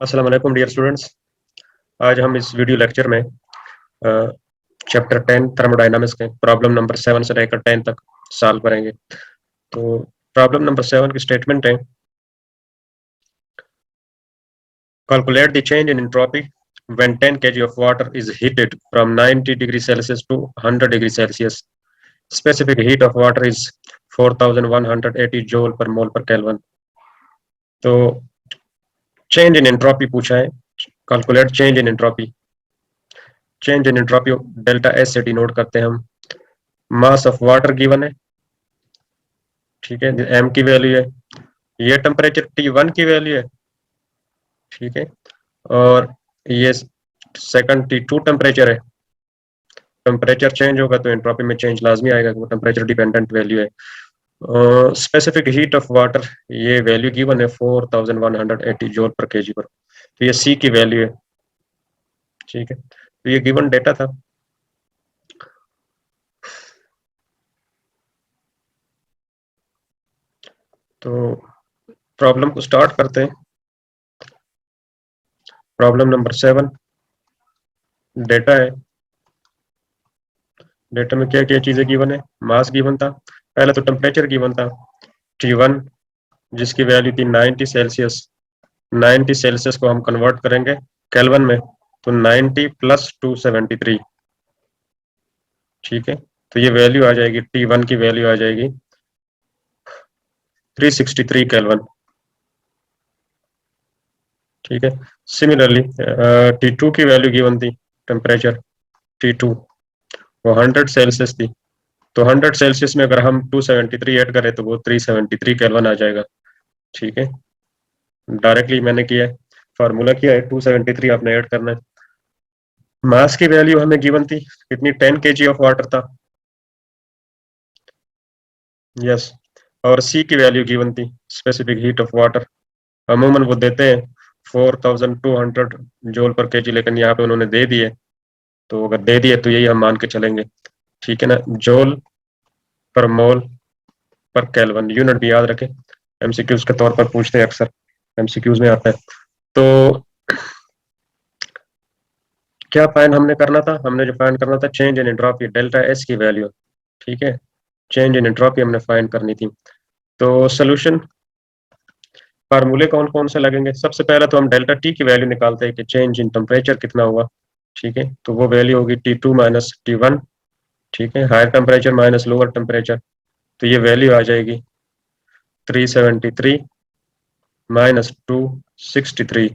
अस्सलाम वालेकुम dear students. आज हम इस वीडियो लेक्चर में चैप्टर 10 थर्मोडायनामिक्स के प्रॉब्लम नंबर 7 से लेकर 10 तक सॉल्व करेंगे। तो प्रॉब्लम नंबर 7 की स्टेटमेंट है, calculate the change in entropy when 10 kg of water is heated from 90 degrees Celsius to 100 degrees Celsius. Specific heat of water is 4180 joule per mole per Kelvin. तो change in entropy पूछा है, calculate change in entropy. Change in entropy delta S से denote करते हैं हम। Mass of water given है, ठीक है, एम की वैल्यू है, ये टेम्परेचर T1 की वैल्यू है, ठीक है, और ये सेकंड T2 टेम्परेचर है। टेम्परेचर चेंज होगा तो एंट्रोपी में चेंज लाजमी आएगा, वो टेम्परेचर डिपेंडेंट वैल्यू है। स्पेसिफिक हीट ऑफ वाटर, ये वैल्यू गिवन है 4180 जूल पर केजी पर, तो ये सी की वैल्यू है, ठीक है। तो ये गिवन डेटा था। तो प्रॉब्लम को स्टार्ट करते हैं। प्रॉब्लम नंबर 7 डेटा है। डेटा में क्या क्या चीजें गिवन है? मास गिवन था, पहले तो टेम्परेचर गिवन था T1 जिसकी वैल्यू थी 90 सेल्सियस। 90 सेल्सियस को हम कन्वर्ट करेंगे केल्विन में, तो 90 प्लस 273, ठीक है। तो ये वैल्यू आ जाएगी, T1 की वैल्यू आ जाएगी 363 केल्विन, ठीक है। सिमिलरली T2 की वैल्यू गिवन थी, टेम्परेचर T2 वो 100 सेल्सियस थी, तो 100 सेल्सियस में अगर हम 273 ऐड करें तो वो 373 केल्विन आ जाएगा, ठीक है। डायरेक्टली मैंने किया है, फार्मूला किया है, 273 आपने ऐड करना है। मास की वैल्यू हमें गिवन थी कितनी? 10 kg ऑफ वाटर था, यस। और सी की वैल्यू गिवन थी, स्पेसिफिक हीट ऑफ वाटर, अमूमन वो देते हैं 4200 जूल पर केजी, लेकिन यहाँ पे उन्होंने दे दिए, तो अगर दे दिए तो यही हम मान के चलेंगे, ठीक है ना। जूल पर मोल पर केल्विन, यूनिट भी याद रखें, एमसीक्यूज के तौर पर पूछते हैं, अक्सर एमसीक्यूज में आता है। तो क्या फाइंड हमने करना था? हमने जो फाइंड करना था change in entropy, delta S की वैल्यू, ठीक है। चेंज इन एंट्रोपी हमने फाइंड करनी थी। तो सोल्यूशन फार्मूले कौन कौन से लगेंगे? सबसे पहले तो हम डेल्टा टी की वैल्यू निकालते हैं कि चेंज इन टेम्परेचर कितना हुआ, ठीक है। तो वो वैल्यू होगी T2 माइनस T1, ठीक है, higher temperature minus lower temperature, तो ये वैल्यू आ जाएगी 373 माइनस 263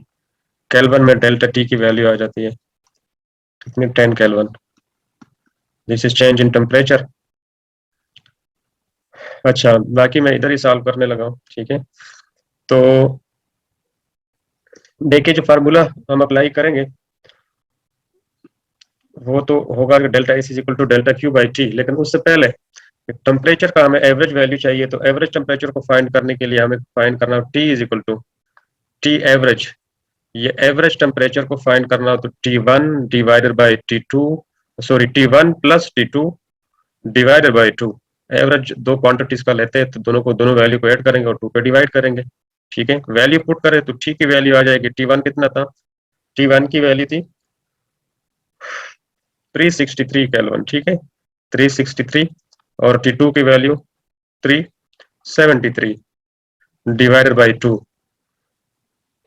केल्विन में डेल्टा टी की वैल्यू आ जाती है कितनी? 10 kelvin. This is change in temperature. अच्छा, बाकी मैं इधर ही सॉल्व करने लगा हूँ, ठीक है। तो देखिए, जो फार्मूला हम अप्लाई करेंगे वो तो होगा कि delta S is equal to delta Q by T, लेकिन उससे पहले टेम्परेचर का हमें एवरेज वैल्यू चाहिए, तो एवरेज टेम्परेचर को फाइंड करने के लिए हमें फाइंड करना T is equal to T average. ये एवरेज टेम्परेचर को फाइंड करना हो तो T1 divided by T2, sorry T1 plus T2 divided by 2। Average दो क्वांटिटीज का लेते हैं तो दोनों को, दोनों वैल्यू को ऐड करेंगे और 2 पे डिवाइड करेंगे, ठीक है। वैल्यू पुट करें तो टी की वैल्यू आ जाएगी, T1 कितना था? T1 की वैल्यू थी 363 केल्विन, ठीक है, 363, और T2 की वैल्यू 373 डिवाइडेड बाई 2,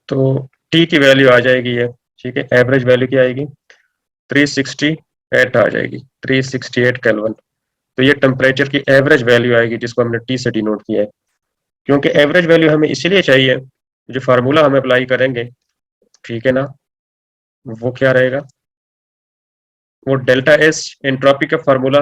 तो टी की वैल्यू आ जाएगी ये, ठीक है। एवरेज वैल्यू क्या आएगी? 368 आ जाएगी, 368 केल्विन। तो ये टेम्परेचर की एवरेज वैल्यू आएगी जिसको हमने टी से डिनोट किया है। क्योंकि एवरेज वैल्यू हमें इसलिए चाहिए, जो फार्मूला हम अप्लाई करेंगे, ठीक है ना, वो क्या रहेगा? वो डेल्टा एस एंट्रोपी का formula,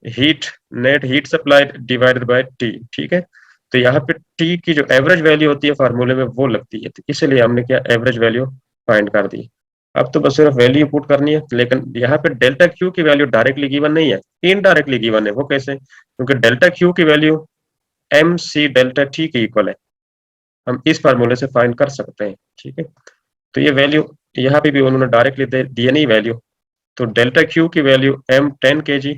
heat, net heat supplied divided by T, ठीक है। तो यहाँ पे टी की जो एवरेज वैल्यू होती है फार्मूले में वो लगती है, तो इसलिए हमने क्या एवरेज वैल्यू फाइंड कर दी। अब तो बस सिर्फ वैल्यू पुट करनी है, लेकिन यहाँ पे डेल्टा क्यू की वैल्यू डायरेक्टली गिवन नहीं है, इनडायरेक्टली गिवन है। वो कैसे? क्योंकि डेल्टा क्यू की value M C delta T के इक्वल है, हम इस फार्मूले से फाइंड कर सकते हैं, ठीक है। तो ये वैल्यू यहाँ पे भी उन्होंने डायरेक्टली दिए नहीं वैल्यू, तो डेल्टा क्यू की वैल्यू एम 10 kg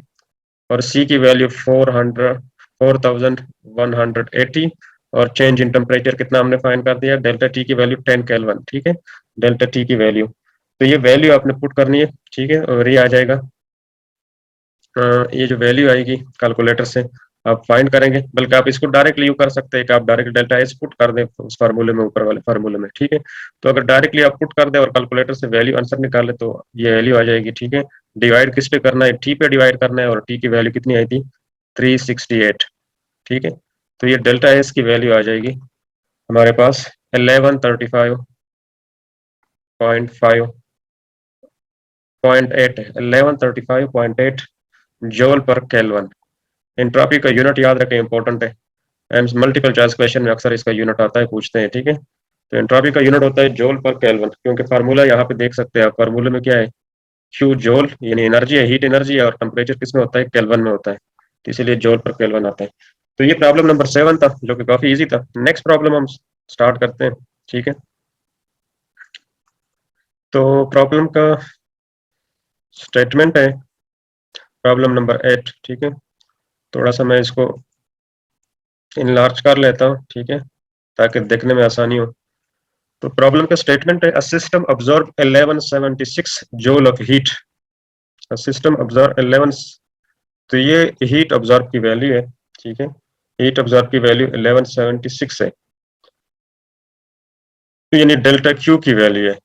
और सी की वैल्यू 4180 और चेंज इन टेम्परेचर कितना हमने फाइंड कर दिया, डेल्टा टी की वैल्यू 10 केल्विन, ठीक है, डेल्टा टी की वैल्यू। तो ये वैल्यू आपने पुट करनी है, ठीक है, और ये आ जाएगा ये जो वैल्यू आएगी कैलकुलेटर से आप फाइंड करेंगे, बल्कि आप इसको डायरेक्टली यू कर सकते हैं कि आप डायरेक्ट डेल्टा एस पुट कर दें उस फार्मूले में, ऊपर वाले फार्मूले में, ठीक है। तो अगर डायरेक्टली आप पुट कर दें और कैलकुलेटर से वैल्यू आंसर निकाले तो ये वैल्यू आ जाएगी, ठीक है। डिवाइड किस पे करना है, टी पे डिवाइड करना है, और टी की वैल्यू कितनी आई थी, 368, ठीक है। तो ये डेल्टा एस की वैल्यू आ जाएगी हमारे पास 1135.8 जूल पर केल्विन। एंट्रोपी का यूनिट याद रखें, इंपॉर्टेंट है, एंड मल्टीपल चॉइस क्वेश्चन में अक्सर इसका यूनिट आता है, पूछते हैं, ठीक है। तो एंट्रोपी का यूनिट होता है जूल पर केल्विन, क्योंकि फार्मूला यहाँ पे देख सकते हैं आप, फार्मूले में क्या है, क्यू जूल यानी एनर्जी है, हीट एनर्जी है, और टेम्परेचर किस में होता है, केल्विन में होता है, तो इसीलिए जूल पर केल्विन आता है। तो ये प्रॉब्लम नंबर 7 था, जो कि काफी इजी था। नेक्स्ट प्रॉब्लम हम स्टार्ट करते हैं, ठीक है। तो प्रॉब्लम का स्टेटमेंट है प्रॉब्लम नंबर 8, ठीक है। थोड़ा सा मैं इसको इनलार्ज कर लेता हूँ, ठीक है, ताकि देखने में आसानी हो। तो प्रॉब्लम का स्टेटमेंट है, a system absorb 1176 joule of heat, a system absorb 11, तो ये हीट अब्सॉर्ब की वैल्यू है, ठीक है, हीट अब्सॉर्ब की वैल्यू 1176 है, तो यानी डेल्टा क्यू की वैल्यू है,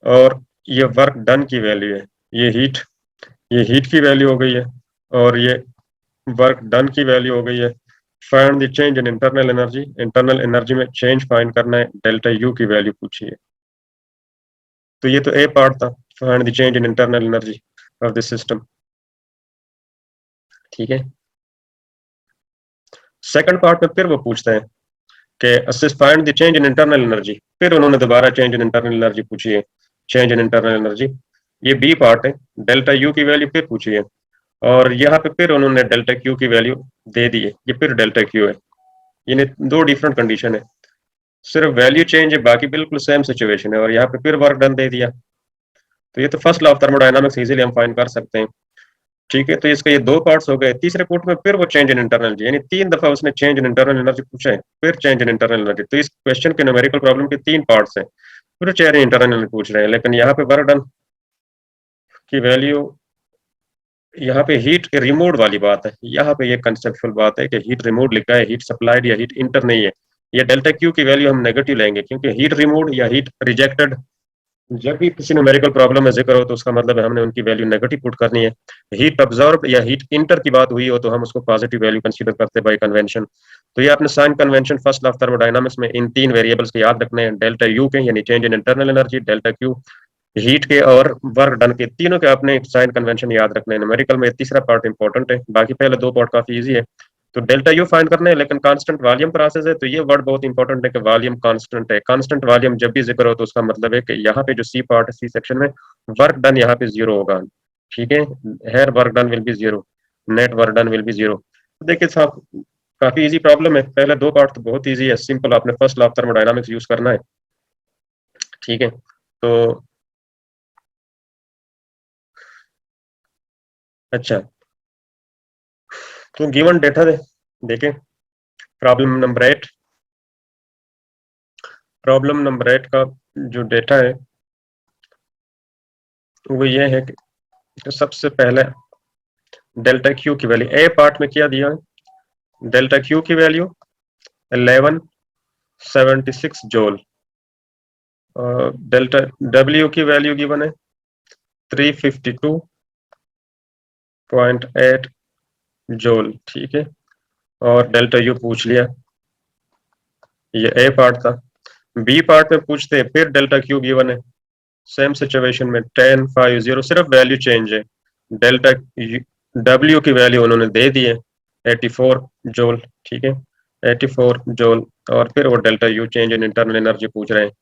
और ये वर्क डन की वैल्यू है, ये हीट की वैल्यू हो गई है, और ये वर्क डन की वैल्यू हो गई है। Find the change in internal energy में चेंज फाइंड करना है, डेल्टा यू की वैल्यू पूछी है। तो ये तो ए पार्ट था, find the change in internal energy of the system, ठीक है। सेकंड पार्ट में फिर वो पूछते हैं कि assist find the change in internal energy, फिर उन्होंने दोबारा चेंज इन इंटरनल एनर्जी पूछी है, चेंज इन इंटरनल एनर्जी, ये बी पार्ट है। डेल्टा यू की वैल्यू फिर पूछी है, और यहाँ पे फिर उन्होंने डेल्टा क्यू की वैल्यू दे दी है, ये फिर डेल्टा क्यू है, यानी दो डिफरेंट कंडीशन है, सिर्फ वैल्यू चेंज है, बाकी बिल्कुल सेम सिचुएशन है, और यहाँ पे फिर वर्क डन दे दिया। तो ये तो first law of thermodynamics easily हम फाइंड कर सकते हैं, ठीक है। तो इसके ये दो पार्ट्स हो गए। तीसरे पार्ट में फिर वो चेंज इन इंटरनल एनर्जी, यानी 3 दफा उसने चेंज इन इंटरनल एनर्जी पूछा है, फिर चेंज इन इंटरनल एनर्जी। तो इस क्वेश्चन के न्यूमेरिकल प्रॉब्लम के 3 पार्ट्स हैं, फिर चेंज इन इंटरनल एनर्जी पूछ रहे हैं, लेकिन यहाँ पे वर्क डन की वैल्यू, यहाँ पे हीट रिमूव वाली बात है, यहाँ पे ये कंसेप्चुअल बात है कि हीट रिमूव लिखा है, हीट सप्लाइड या हीट इंटर नहीं है। ये डेल्टा क्यू की वैल्यू हम नेगेटिव लेंगे, क्योंकि हीट रिमूव या हीट रिजेक्टेड, जब भी किसी न्यूमेरिकल प्रॉब्लम में जिक्र हो तो उसका मतलब है हमने उनकी वैल्यू नेगेटिव पुट करनी है। हीट अब्जॉर्ब या हीट इंटर की बात हुई हो तो हम उसको पॉजिटिव वैल्यू कंसीडर करते हैं बाय कन्वेंशन। तो ये आपने sign convention first law of thermodynamics में इन 3 वेरिएबल्स के याद रखने हैं, डेल्टा यू के यानी change in internal energy, delta Q heat के, और वर्क डन के, तीनों के अपने साइन कन्वेंशन याद रखने हैं। न्यूमेरिकल में तीसरा पार्ट इंपॉर्टेंट है, बाकी पहले 2 पार्ट काफी इजी है। तो डेल्टा यू फाइंड करना है, लेकिन कांस्टेंट वॉल्यूम प्रोसेस है, तो ये वर्ड बहुत इंपॉर्टेंट है कि वॉल्यूम कांस्टेंट है। कांस्टेंट वॉल्यूम जब भी जिक्र हो तो उसका मतलब है कि यहाँ पे जो सी पार्ट है, सी सेक्शन में वर्क डन यहाँ पे 0 होगा, ठीक है, here work done will be 0, net work done will be 0। तो देखिए साहब, काफी इजी प्रॉब्लम है, पहले 2 पार्ट तो बहुत इजी है, सिंपल, आपने first law of thermodynamics use करना है, ठीक है। तो अच्छा, तो गिवन डेटा दे देखें, प्रॉब्लम नंबर 8, प्रॉब्लम नंबर 8 का जो डेटा है वो ये है कि सबसे पहले डेल्टा क्यू की वैल्यू, ए पार्ट में क्या दिया है, डेल्टा क्यू की वैल्यू 1176 जूल, और डेल्टा डब्ल्यू की वैल्यू गिवन है 352.8 जूल, ठीक है, और डेल्टा यू पूछ लिया, ये ए पार्ट था। बी पार्ट में पूछते हैं फिर डेल्टा क्यू गिवन है, सेम सिचुएशन में 1050, सिर्फ वैल्यू चेंज है, डेल्टा डब्ल्यू की वैल्यू उन्होंने दे दी है 84 जूल, ठीक है, 84 जूल, और फिर वो delta U change in internal energy पूछ रहे हैं,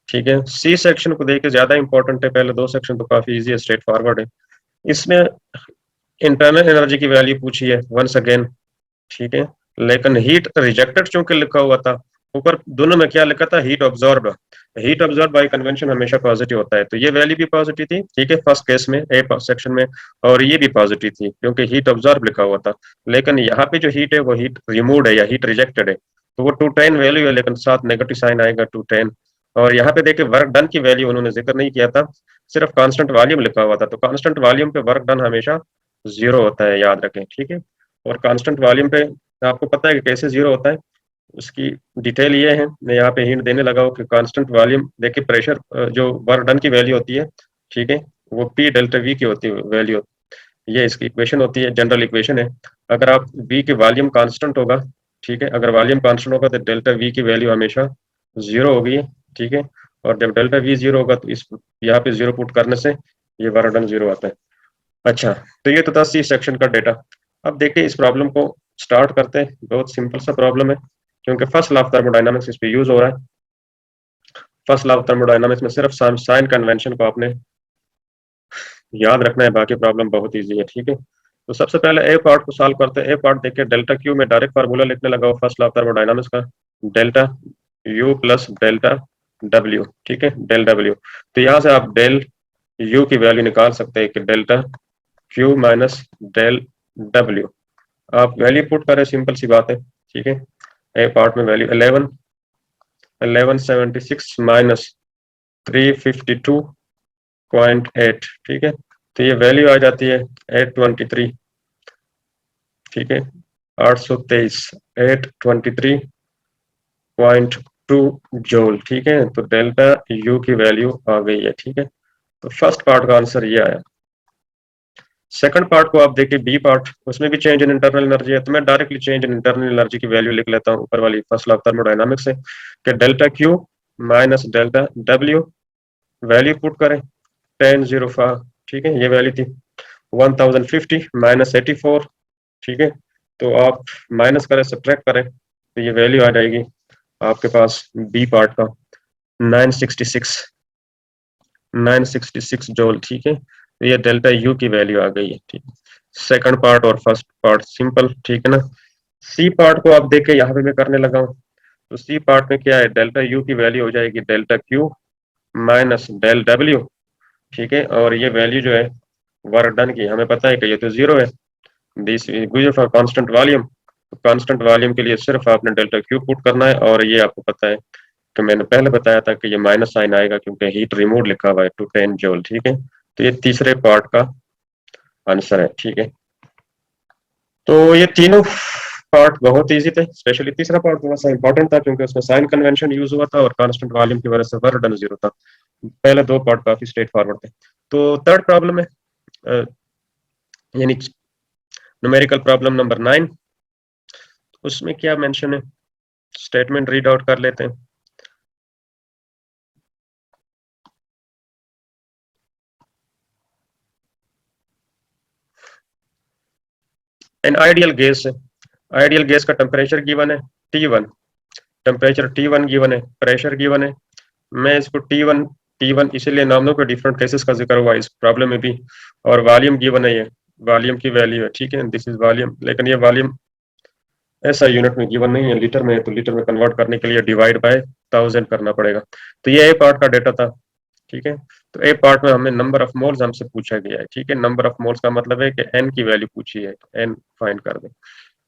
ठीक है। सी सेक्शन को देखिए ज्यादा इंपॉर्टेंट है, पहले 2 सेक्शन तो काफी इजी है, स्ट्रेट फॉरवर्ड है। इसमें इंटरनल एनर्जी की वैल्यू पूछी है वंस अगेन, ठीक है, लेकिन हीट रिजेक्टेड चूंकि लिखा हुआ था, ऊपर दोनों में क्या लिखा था, heat absorb, heat absorb bye convention हमेशा पॉजिटिव होता है, तो ये वैल्यू भी पॉजिटिव थी, ठीक है, फर्स्ट केस में ए सेक्शन में, और ये भी पॉजिटिव थी क्योंकि हीट ऑब्जॉर्ब लिखा हुआ था। लेकिन यहाँ पे जो हीट है वो हीट रिमूव्ड है या हीट रिजेक्टेड है, तो वो 210 वैल्यू है, लेकिन साथ नेगेटिव साइन आएगा 210। और यहाँ पे देखिए वर्क डन की वैल्यू उन्होंने जिक्र नहीं किया था, सिर्फ कांस्टेंट वॉल्यूम लिखा हुआ था। तो कांस्टेंट वॉल्यूम पे वर्क डन हमेशा जीरो होता है, याद रखें, ठीक है। और कांस्टेंट वॉल्यूम पे आपको पता है कि कैसे जीरो होता है, उसकी डिटेल ये है, मैं यहाँ पे हिंट देने लगा हूँ कि कांस्टेंट वॉल्यूम देखिए प्रेशर जो वर्क डन की वैल्यू होती है, ठीक है, वो पी डेल्टा वी की होती है वैल्यू, ये इसकी इक्वेशन होती है, जनरल इक्वेशन है। अगर आप वी की वॉल्यूम कांस्टेंट होगा, ठीक है, अगर वॉल्यूम कांस्टेंट होगा तो डेल्टा वी की वैल्यू हमेशा जीरो होगी, ठीक है। और जब डेल्टा वी जीरो होगा तो इस यहाँ पे जीरो पुट करने से ये वर्क जीरो आता है। अच्छा, तो ये तो था सी सेक्शन का डेटा। अब देखिए इस प्रॉब्लम को स्टार्ट करते हैं, बहुत सिंपल सा प्रॉब्लम है, क्योंकि फर्स्ट लॉ ऑफ थर्मोडायनामिक्स इस पे यूज हो रहा है। फर्स्ट लॉ ऑफ थर्मोडायनामिक्स में सिर्फ साइन कन्वेंशन को आपने याद रखना है, बाकी प्रॉब्लम बहुत इजी है, ठीक है। तो सबसे पहले ए पार्ट को सॉल्व करते हैं। ए पार्ट देखिए डेल्टा क्यू में डायरेक्ट फार्मूला लिखने लगा हूं फर्स्ट लॉ ऑफ थर्मोडायनामिक्स का, delta U plus delta W, ठीक है, डेल डब्ल्यू। तो यहाँ से आप डेल यू की वैल्यू निकाल सकते हैं कि delta Q minus del W. आप वैल्यू पुट करें, सिंपल सी बात है, ठीक है। ए पार्ट में वैल्यू 1176 माइनस 352.8, ठीक है। तो ये वैल्यू आ जाती है 823, ठीक है, 823, 823.2 जूल, ठीक है। तो डेल्टा यू की वैल्यू आ गई है, ठीक है। तो फर्स्ट पार्ट का आंसर ये आया। सेकंड पार्ट को आप देखिए बी पार्ट, उसमें भी चेंज इन इंटरनल एनर्जी है, तो मैं directly change in internal energy की वैल्यू लिख लेता हूँ ऊपर वाली फर्स्ट लॉ ऑफ थर्मोडायनामिक्स से, कि delta Q minus delta W, value put करें 1005, ठीक है, ये वैल्यू थी 1050 माइनस 84, ठीक है। तो आप माइनस करें, सब्ट्रैक्ट करें, तो ये वैल्यू आ जाएगी आपके पास बी पार्ट का 966, 966 जूल, ठीक है। तो ये डेल्टा यू की वैल्यू आ गई है, ठीक है। सेकंड पार्ट और फर्स्ट पार्ट सिंपल, ठीक है ना। सी पार्ट को आप देखें, यहाँ पे मैं करने लगा हूँ। तो सी पार्ट में क्या है, डेल्टा यू की वैल्यू हो जाएगी delta Q minus del W, ठीक है। और ये वैल्यू जो है वर्क डन की, हमें पता है कि ये तो जीरो है, this is for constant volume. तो कांस्टेंट वॉल्यूम के लिए सिर्फ आपने डेल्टा क्यू पुट करना है, और ये आपको पता है कि मैंने पहले बताया था कि ये माइनस साइन आएगा क्योंकि हीट रिमूव लिखा हुआ है 210 जूल, ठीक है। तो ये तीसरे पार्ट का आंसर है, ठीक है। तो ये तीनों पार्ट बहुत इजी थे, स्पेशली तीसरा पार्ट थोड़ा सा इंपॉर्टेंट था क्योंकि उसमें साइन कन्वेंशन यूज हुआ था और कांस्टेंट वॉल्यूम की वजह से वर्क डन जीरो था। पहले दो पार्ट काफी स्ट्रेट फॉरवर्ड थे। तो थर्ड प्रॉब्लम है, यानी न्यूमेरिकल प्रॉब्लम नंबर 9। उसमें क्या मेंशन है, स्टेटमेंट रीड आउट कर लेते हैं। एन आइडियल गैस है, आइडियल गैस का टेम्परेचर गिवन है T1, टेम्परेचर T1 गिवन है, प्रेशर गिवन है। मैं इसको T1 इसीलिए नामों के डिफरेंट केसेस का जिक्र हुआ इस प्रॉब्लम में भी। और वॉल्यूम गिवन है, ये वॉल्यूम की वैल्यू है, ठीक है, दिस इज वॉल्यूम, लेकिन ये वॉल्यूम ऐसा यूनिट में गिवन नहीं है, लीटर में है, तो लीटर में कन्वर्ट करने के लिए डिवाइड बाय 1000 करना पड़ेगा। तो ये ए पार्ट का डेटा था, ठीक है। तो ए पार्ट में हमें नंबर ऑफ मोल्स हमसे पूछा गया है, ठीक है। नंबर ऑफ मोल्स का मतलब है कि एन की वैल्यू पूछी है, तो एन फाइंड कर दें।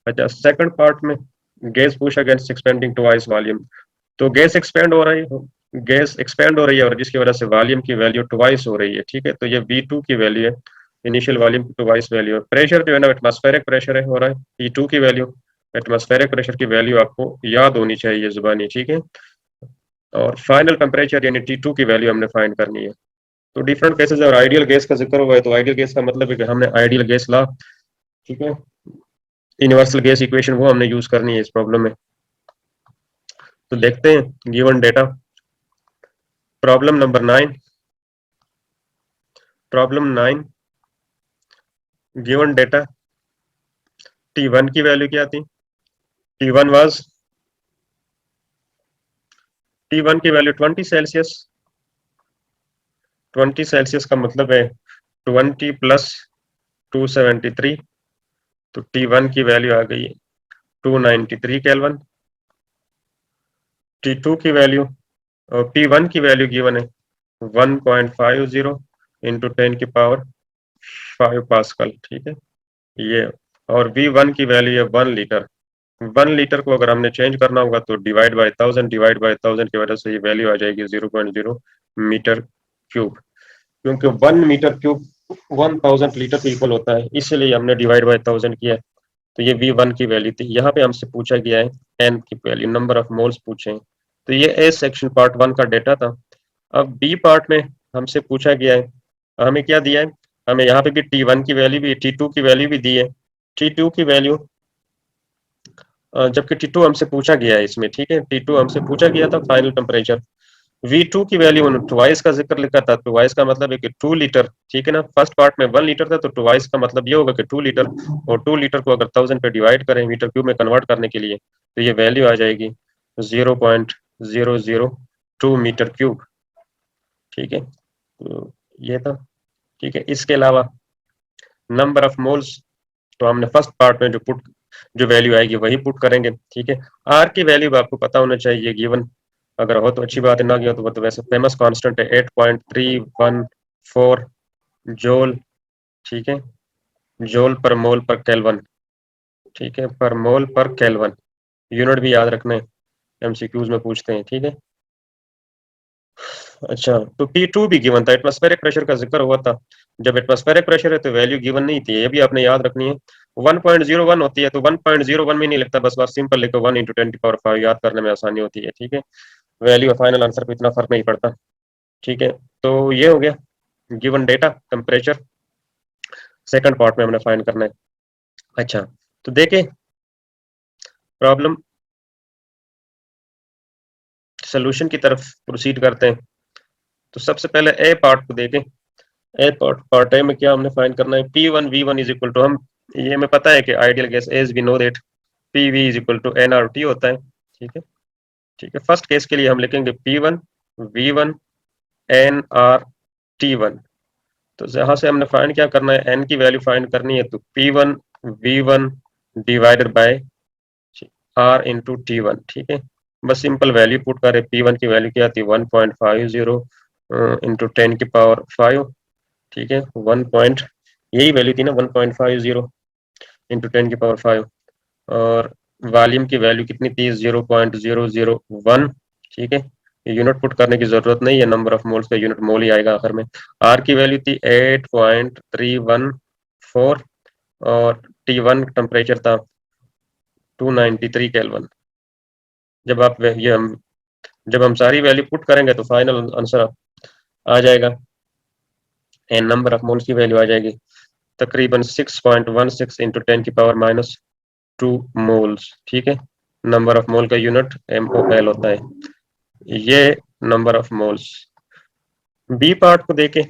अच्छा, सेकंड पार्ट में गैस पूछा गया एक्सपेंडिंग टुवाइस वॉल्यूम। तो गैस एक्सपेंड हो रही है, गैस एक्सपेंड हो रही है और जिसकी वजह से वॉल्यूम की वैल्यू टुवाइस हो रही है, ठीक है। तो ये V2 की वैल्यू है, इनिशियल वॉल्यूम की टुवाइस वैल्यू है। प्रेशर जो है ना एटमॉस्फेरिक प्रेशर है, हो रहा है E2 की वैल्यू, एटमॉस्फेरिक प्रेशर की वैल्यू आपको याद होनी चाहिए जुबानी, ठीक है। और फाइनल टेम्परेचर यानी T2 की वैल्यू हमने फाइंड करनी है। तो डिफरेंट केसेस और आइडियल गैस का जिक्र हुआ है, तो आइडियल गैस का मतलब है कि हमने आइडियल गैस ला, ठीक है, यूनिवर्सल गैस इक्वेशन वो हमने यूज करनी है इस प्रॉब्लम में। तो देखते हैं given data, problem number 9। Problem 9, given data T1 की वैल्यू क्या थी, T1 वाज, T1 की वैल्यू 20 सेल्सियस। 20 सेल्सियस का मतलब है 20 प्लस 273, तो T1 की वैल्यू आ गई 293 केल्विन। T2 की वैल्यू और T1 की वैल्यू गिवन है 1.50 इंटू 10 की पावर 5 पास्कल, ठीक है, ये। और V1 की वैल्यू है 1 लीटर, 1 लीटर को अगर हमने चेंज करना होगा तो डिवाइड बाय 1000 की वजह से ये वैल्यू आ जाएगी 0.0 मीटर क्यूब, क्योंकि 1 मीटर क्यूब 1000 लीटर के इक्वल होता है, इसीलिए हमने डिवाइड बाय 1000 किया। तो ये V1 की वैल्यू थी। यहाँ पे हमसे पूछा गया है एन की वैल्यू, नंबर ऑफ मोल्स पूछे हैं। तो ये ए सेक्शन पार्ट 1 का डेटा था। अब बी पार्ट में हमसे पूछा गया है, हमें क्या दिया है, हमें यहाँ पे भी T1 की वैल्यू भी, T2 की वैल्यू भी दी है। T2 की वैल्यू जबकि T2 हमसे पूछा गया है इसमें, ठीक है, T2 हमसे पूछा गया था फाइनल टेम्परेचर। V2 की वैल्यू ट्वाइस का जिक्र लिखा था, ट्वाइस का मतलब है कि 2 लीटर, ठीक है ना। फर्स्ट पार्ट में 1 लीटर था, तो ट्वाइस का मतलब ये होगा कि 2 लीटर, और 2 लीटर को अगर 1000 पे डिवाइड करें मीटर क्यूब में कन्वर्ट करने के लिए, तो ये वैल्यू आ जाएगी 0.002 मीटर क्यूब, ठीक है। तो ये था, ठीक है। इसके अलावा नंबर ऑफ मोल्स, तो हमने फर्स्ट पार्ट में जो वैल्यू आएगी वही पुट करेंगे, ठीक है। आर की वैल्यू भी आपको पता होना चाहिए गिवन, अगर हो तो अच्छी बात है, ना गया तो वो तो वैसे फेमस कांस्टेंट है 8.314 जोल, ठीक है, जोल पर मोल पर केल्विन, ठीक है, पर मोल पर केल्विन। यूनिट भी याद रखना है, एमसीक्यूज में पूछते हैं, ठीक है। अच्छा, तो P2 भी गिवन था, एटमॉस्फेरिक प्रेशर का जिक्र हुआ था। जब एटमॉस्फेरिक प्रेशर है तो वैल्यू गिवन नहीं थी, ये भी आपने याद रखनी है। 1.01 होती है, तो 1.01 में नहीं लिखता, बस बात सिंपल लिखो 1 × 10⁵ याद करने में आसानी होती है, ठीक है। वैल्यू और फाइनल आंसर पे इतना फर्क नहीं पड़ता, ठीक है। तो ये हो गया given data temperature, second part में हमने फाइंड करना है। अच्छा, तो देखें प्रॉब्लम सोल्यूशन की तरफ प्रोसीड करते हैं। तो सबसे पहले ए पार्ट को देखें। ए पार्ट ए में क्या हमने फाइंड करना है, P1 V1 is equal to, हम ये हमें पता है कि ideal gas as we know that PV is equal to nRT होता है, ठीक है, ठीक है। फर्स्ट केस के लिए हम लिखेंगे P1 V1 nRT1। तो यहाँ से हमने फाइंड क्या करना है, n की वैल्यू फाइंड करनी है, तो P1 V1 divided by R into T1, ठीक है। बस सिंपल वैल्यू पुट करें, P1 की वैल्यू क्या आती है 1.50 इंटू 10⁵, ठीक है, 1 पॉइंट, यही वैल्यू थी ना 1.50 इंटू 10⁵, और वॉल्यूम की वैल्यू कितनी थी 0.001, ठीक है। यूनिट पुट करने की जरूरत नहीं है, नंबर ऑफ मोल्स का यूनिट मोल ही आएगा आखिर में। आर की वैल्यू थी 8.314, और T1 टेम्परेचर था 293 केल्विन। जब आप ये हम जब हम सारी वैल्यू पुट करेंगे तो फाइनल आंसर आ जाएगा, एन नंबर ऑफ मोल्स की वैल्यू आ जाएगी तकरीबन 6.16 इंटू 10⁻⁻2 मोल्स, ठीक है। नंबर ऑफ मोल का यूनिट MOL होता है, ये number of moles. B part को देखें,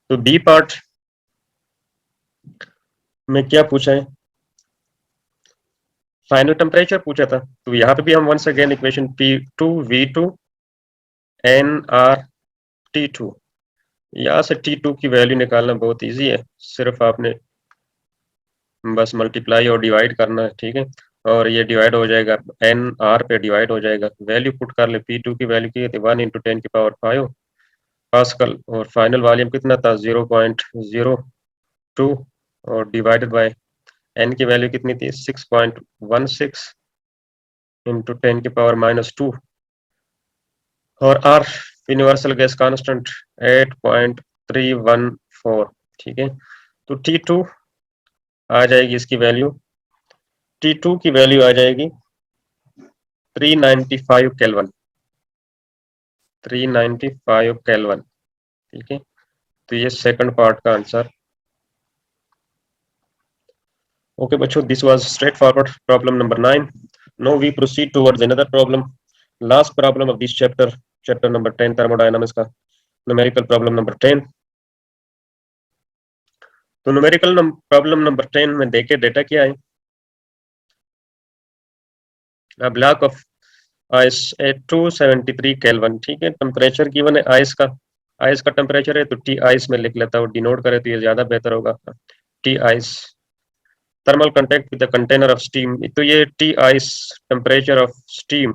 तो बी पार्ट में क्या पूछा है, फाइनल टेम्परेचर पूछा था। तो यहाँ पे भी हम once again equation P2 V2 nRT2, यहाँ से T2 की वैल्यू निकालना बहुत इजी है, सिर्फ आपने बस मल्टीप्लाई और डिवाइड करना है, ठीक है। और ये डिवाइड हो जाएगा एन आर पे डिवाइड हो जाएगा, वैल्यू पुट कर ले, P2 की वैल्यू की थी 1 इंटू 10⁵ पास्कल, और फाइनल वॉल्यूम कितना था 0.02, और डिवाइडेड बाय एन की वैल्यू कितनी थी 6.16 इंटू 10⁻⁻2, और आर यूनिवर्सल गैस कांस्टेंट 8.314, ठीक है। तो T2 आ जाएगी, इसकी वैल्यू T2 की वैल्यू आ जाएगी 395 केल्विन, 395 केल्विन, ठीक है। तो ये सेकंड पार्ट का आंसर। ओके बच्चों, this was straightforward problem number 9। Now we proceed towards another problem, last problem of this chapter, chapter number 10 thermodynamics का न्यूमेरिकल प्रॉब्लम नंबर 10। तो न्यूमेरिकल प्रॉब्लम नंबर 10 में देखे डेटा क्या है, a block of ice eight 273 kelvin, ठीक है। Temperature given है ice का, आइस का टेम्परेचर है, तो टी आइस में लिख लेता हूँ, डिनोट करे तो ये ज्यादा बेहतर होगा, T ice. Thermal contact with the container of steam, तो ये T ice temperature of steam,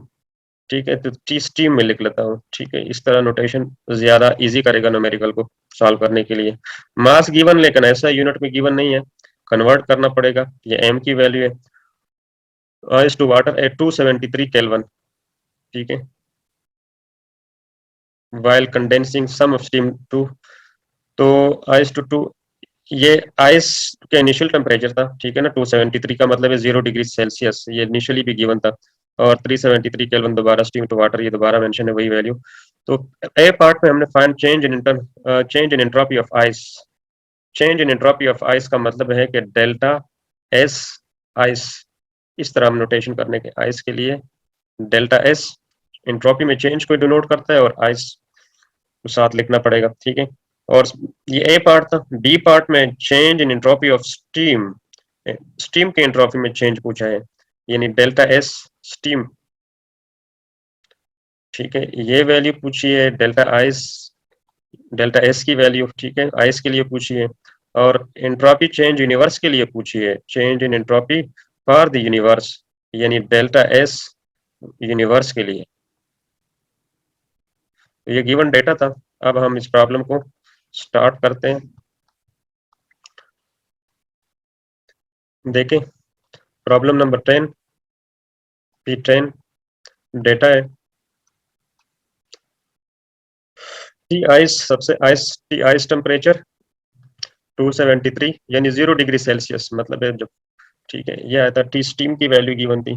ठीक है, तो टी स्टीम में लिख लेता हूँ, ठीक है। इस तरह नोटेशन ज्यादा इजी करेगा न्यूमेरिकल को सॉल्व करने के लिए। मास गिवन, लेकिन ऐसा यूनिट में गिवन नहीं है, कन्वर्ट करना पड़ेगा, ये एम की वैल्यू है। Ice to water at 273 kelvin, ठीक है, while condensing some of steam to. तो आइस टू टू, ये आइस का इनिशियल टेम्परेचर था, ठीक है ना, 273 का मतलब है 0 डिग्री सेल्सियस, ये इनिशियली भी गिवन था, और 373 केल्विन दोबारा स्टीम टू वाटर, ये दोबारा मेंशन है वही वैल्यू। तो ए पार्ट में हमने find change in entropy of ice. Change in entropy of ice का मतलब है कि डेल्टा एस आइस, इस तरह हम नोटेशन करने के आइस के लिए डेल्टा एस एंट्रोपी में चेंज को डिनोट करता है और आइस को साथ लिखना पड़ेगा, ठीक है। और ये ए पार्ट था। बी पार्ट में change in entropy of steam, steam के एंट्रोपी में चेंज पूछा है, यानी डेल्टा एस स्टीम, ठीक है, ये वैल्यू पूछी है। डेल्टा आइस, डेल्टा एस की वैल्यू, ठीक है, आइस के लिए पूछी है। और एंट्रोपी चेंज यूनिवर्स के लिए पूछी है, change in entropy for the universe, यानी डेल्टा एस यूनिवर्स के लिए। तो ये गिवन डेटा था। अब हम इस प्रॉब्लम को स्टार्ट करते हैं। देखें प्रॉब्लम नंबर 10, P10 डेटा है। टी आइस, सबसे आइस टी आइस टेम्परेचर 273 यानी 0 डिग्री सेल्सियस, मतलब है जब, ठीक है, ये आया था। टी स्टीम की वैल्यू गिवन थी,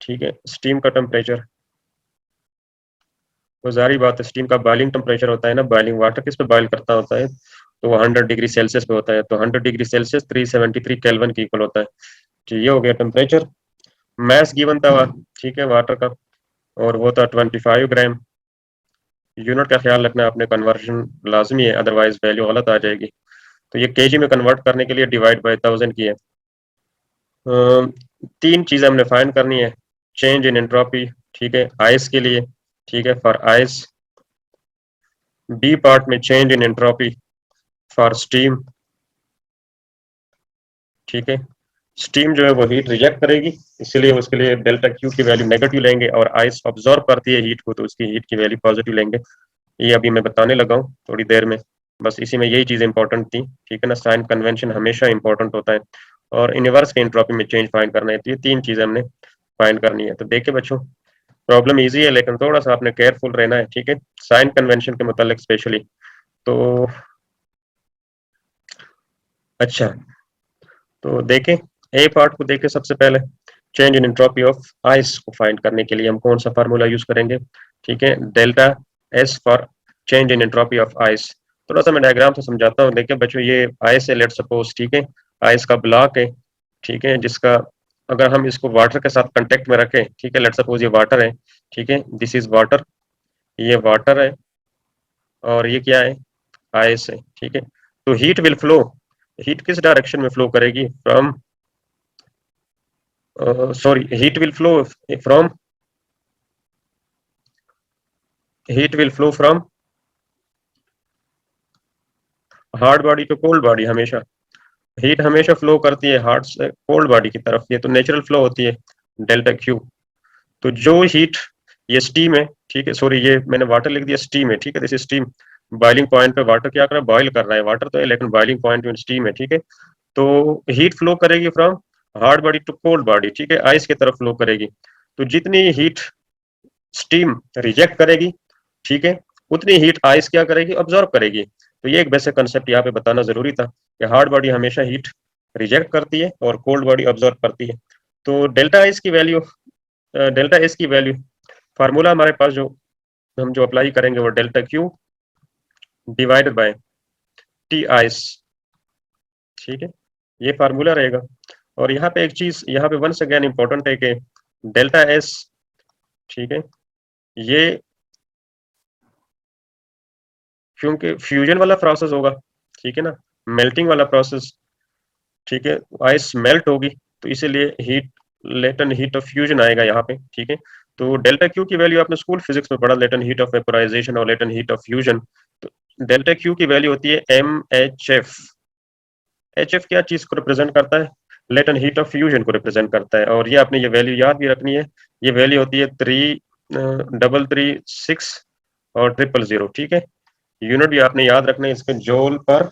ठीक है, स्टीम का टेम्परेचर, तो जारी बात है स्टीम का बॉइलिंग टेम्परेचर होता है ना, बॉइलिंग वाटर किस पे बॉइल करता होता है, तो वो 100 डिग्री सेल्सियस पे होता है, तो 100 डिग्री सेल्सियस 373 केल्विन की इक्वल होता है। तो ये हो गया टेम्परेचर। मैस गिवन था, ठीक है, वाटर का, और वो था 25 ग्राम। यूनिट का ख्याल रखना आपने, कन्वर्जन लाजमी है, अदरवाइज वैल्यू गलत आ जाएगी। तो ये केजी में कन्वर्ट करने के लिए डिवाइड बाय 1000 की है। तीन चीजें हमने फाइंड करनी है। चेंज इन एंट्रोपी, ठीक है, आइस के लिए, ठीक है, फॉर आइस। बी पार्ट में change in entropy for steam, ठीक है, स्टीम जो है वो हीट रिजेक्ट करेगी, इसलिए उसके लिए डेल्टा क्यू की वैल्यू नेगेटिव लेंगे, और आइस ऑब्जॉर्व करती है हीट को, तो उसकी हीट की वैल्यू पॉजिटिव लेंगे। ये अभी मैं बताने लगा हूँ थोड़ी देर में, बस इसी में यही चीज इंपॉर्टेंट थी, ठीक है ना, साइन कन्वेंशन हमेशा इंपॉर्टेंट होता है, और यूनिवर्स के एंट्रोपी में चेंज फाइंड करना है। तो ये तीन चीजें हमने फाइंड करनी है। तो देखिए बच्चों, प्रॉब्लम इजी है, लेकिन थोड़ा सा आपने केयरफुल रहना है, ठीक है, साइन कन्वेंशन के मुतालिक स्पेशली। तो अच्छा, तो देखें, ए पार्ट को देखें। सबसे पहले change in entropy of ice को फाइंड करने के लिए हम कौन सा फार्मूला यूज करेंगे, ठीक है, delta S for change in entropy of ice. थोड़ा सा मैं डायग्राम से समझाता हूँ। देखिए बच्चों, ये आइस है, लेट सपोज, ठीक है, आइस का ब्लॉक है, ठीक है, जिसका अगर हम इसको वाटर के साथ कांटेक्ट में रखें, ठीक है, लेट सपोज ये वाटर है, ठीक है, दिस इज वाटर, ये वाटर है, और ये क्या है, आइस है, ठीक है। तो हीट विल फ्लो, हीट किस डायरेक्शन में फ्लो करेगी, from, sorry, heat will flow from hard body to cold body. हमेशा हीट हमेशा फ्लो करती है हार्ड से कोल्ड बॉडी की तरफ, ये तो नेचुरल फ्लो होती है, डेल्टा क्यू। तो जो हीट, ये स्टीम है, ठीक है, सॉरी ये मैंने वाटर लिख दिया, स्टीम है, ठीक है, दिस स्टीम। बॉइलिंग पॉइंट पे वाटर क्या कर रहा है, बॉइल कर रहा है, वाटर तो है लेकिन बॉइलिंग पॉइंट में स्टीम है, ठीक है। तो हीट फ्लो करेगी from hard body to cold body, ठीक है, आइस की तरफ फ्लो करेगी। तो जितनी हीट स्टीम रिजेक्ट करेगी, ठीक है, उतनी हीट आइस क्या करेगी, ऑब्जॉर्व करेगी। तो ये एक बेसिक कंसेप्ट यहाँ पे बताना जरूरी था कि हार्ड बॉडी हमेशा हीट रिजेक्ट करती है और कोल्ड बॉडी ऑब्जॉर्व करती है। तो डेल्टा आइस की वैल्यू, डेल्टा एस की वैल्यू, फार्मूला हमारे पास जो हम जो अप्लाई करेंगे वो delta Q divided by T ice, ठीक है, ये फार्मूला रहेगा। और यहाँ पे एक चीज, यहाँ पे वंस अगेन इंपॉर्टेंट है कि डेल्टा एस, ठीक है, ये क्योंकि फ्यूजन वाला प्रोसेस होगा, ठीक है ना, मेल्टिंग वाला प्रोसेस, ठीक है, आइस मेल्ट होगी, तो इसीलिए heat, latent heat of fusion आएगा यहाँ पे, ठीक है। तो डेल्टा क्यू की वैल्यू आपने स्कूल फिजिक्स में पढ़ा, लेटेंट हीट ऑफ वेपोराइजेशन और लेटेंट हीट ऑफ फ्यूजन। तो डेल्टा क्यू की वैल्यू होती है M H F. H F क्या चीज को रिप्रेजेंट करता है, लेटेंट हीट ऑफ फ्यूजन को रिप्रेजेंट करता है, और ये आपने ये वैल्यू याद भी रखनी है। ये वैल्यू होती है 3336 और 000, ठीक है। यूनिट भी आपने याद रखना है, इसके जूल पर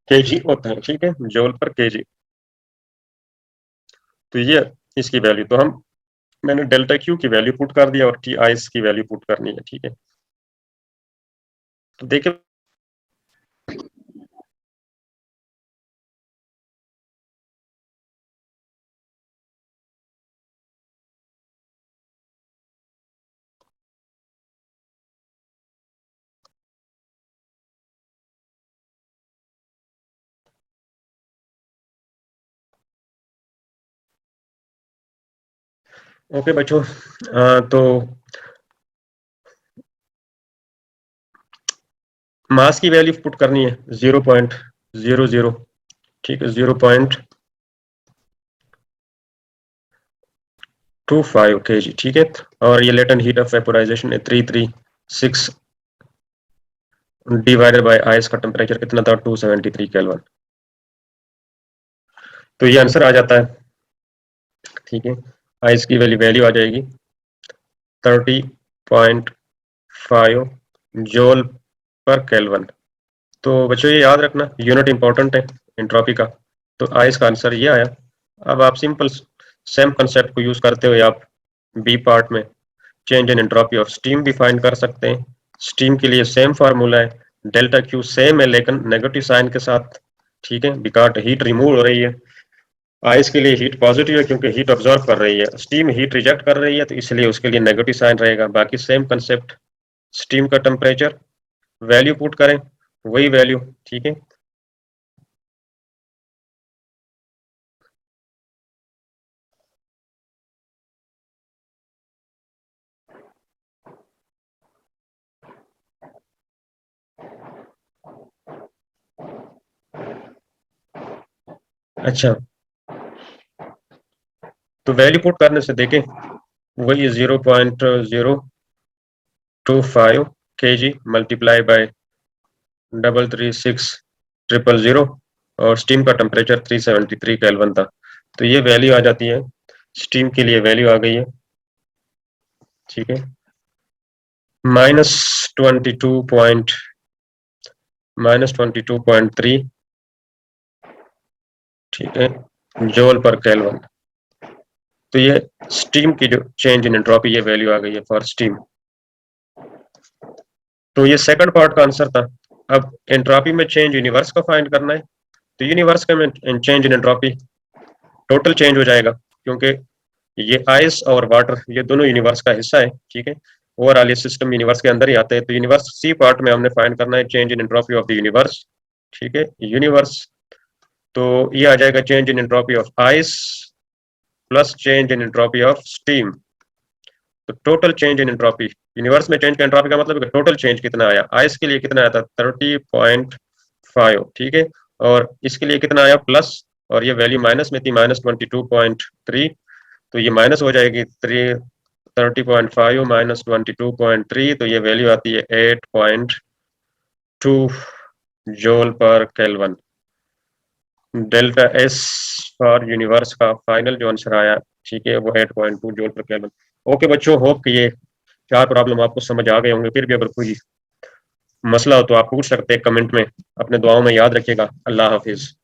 केजी होता है, ठीक है, जूल पर केजी। तो ये इसकी वैल्यू, तो हम मैंने डेल्टा क्यू की वैल्यू पुट कर दिया और टी आइस की वैल्यू पुट करनी है, ठीक है। तो देखिए ओके बच्चों, तो मास की वैल्यू पुट करनी है 0.00, ठीक है, 0.25 kg, ठीक है। और ये लेटेंट हीट ऑफ वेपोराइजेशन है 336 डिवाइडेड बाय आइस का टेम्परेचर कितना था, 273 केल्विन। तो ये आंसर आ जाता है, ठीक है। आइस की वैल्यू वैल्यू आ जाएगी 30.5 जूल पर केल्विन। तो बच्चों ये याद रखना, यूनिट इंपॉर्टेंट है एंट्रोपी का। तो आइस का आंसर ये आया। अब आप सिंपल सेम कंसेप्ट को यूज करते हुए आप बी पार्ट में change in entropy of steam भी फाइंड कर सकते हैं। स्टीम के लिए सेम फार्मूला है, डेल्टा क्यू सेम है लेकिन नेगेटिव साइन के साथ, ठीक है, बिकॉज हीट रिमूव हो रही है। आइस के लिए हीट पॉजिटिव है क्योंकि हीट ऑब्जॉर्व कर रही है, स्टीम हीट रिजेक्ट कर रही है तो इसलिए उसके लिए नेगेटिव साइन रहेगा। बाकी सेम कंसेप्ट, स्टीम का टेम्परेचर वैल्यू पुट करें, वही वैल्यू, ठीक है। अच्छा, तो वैल्यू पुट करने से देखें, वही 0.025 kg मल्टीप्लाई बाय 336,000 और स्टीम का टेम्परेचर 373 केल्विन था। तो ये वैल्यू आ जाती है, स्टीम के लिए वैल्यू आ गई है, ठीक है, -22.3, ठीक है, जूल पर केल्विन। तो ये स्टीम की जो चेंज इन एंट्रोपी, ये वैल्यू आ गई है फॉर स्टीम। तो ये सेकंड पार्ट का आंसर था। अब एंट्रोपी में चेंज यूनिवर्स का फाइंड करना है। तो यूनिवर्स का में change in entropy total change हो जाएगा, क्योंकि ये आइस और वाटर ये दोनों यूनिवर्स का हिस्सा है, ठीक है। ओवरऑल ये सिस्टम यूनिवर्स के अंदर ही आते हैं। तो यूनिवर्स सी पार्ट में हमने फाइंड करना है change in entropy of the universe, ठीक है, यूनिवर्स। तो ये आ जाएगा change in entropy of ice plus change in entropy of steam. तो total change in entropy, universe में चेंज का एंट्रोपी का मतलब है कि टोटल चेंज कितना आया। आइस के लिए कितना आया था, 30.5, ठीक है, और इसके लिए कितना आया प्लस, और ये वैल्यू माइनस में थी, -22.3। तो ये माइनस हो जाएगी, 30.5 -22.3, तो ये वैल्यू आती है 8.2 जूल पर kelvin. Delta S for universe का फाइनल जो आंसर आया, ठीक है, वो 8.2 जूल पर केल्विन। ओके बच्चों, होप कि ये चार प्रॉब्लम आपको समझ आ गए होंगे। फिर भी अगर कोई मसला हो तो आप पूछ सकते हैं कमेंट में। अपने दुआओं में याद रखिएगा। अल्लाह हाफिज।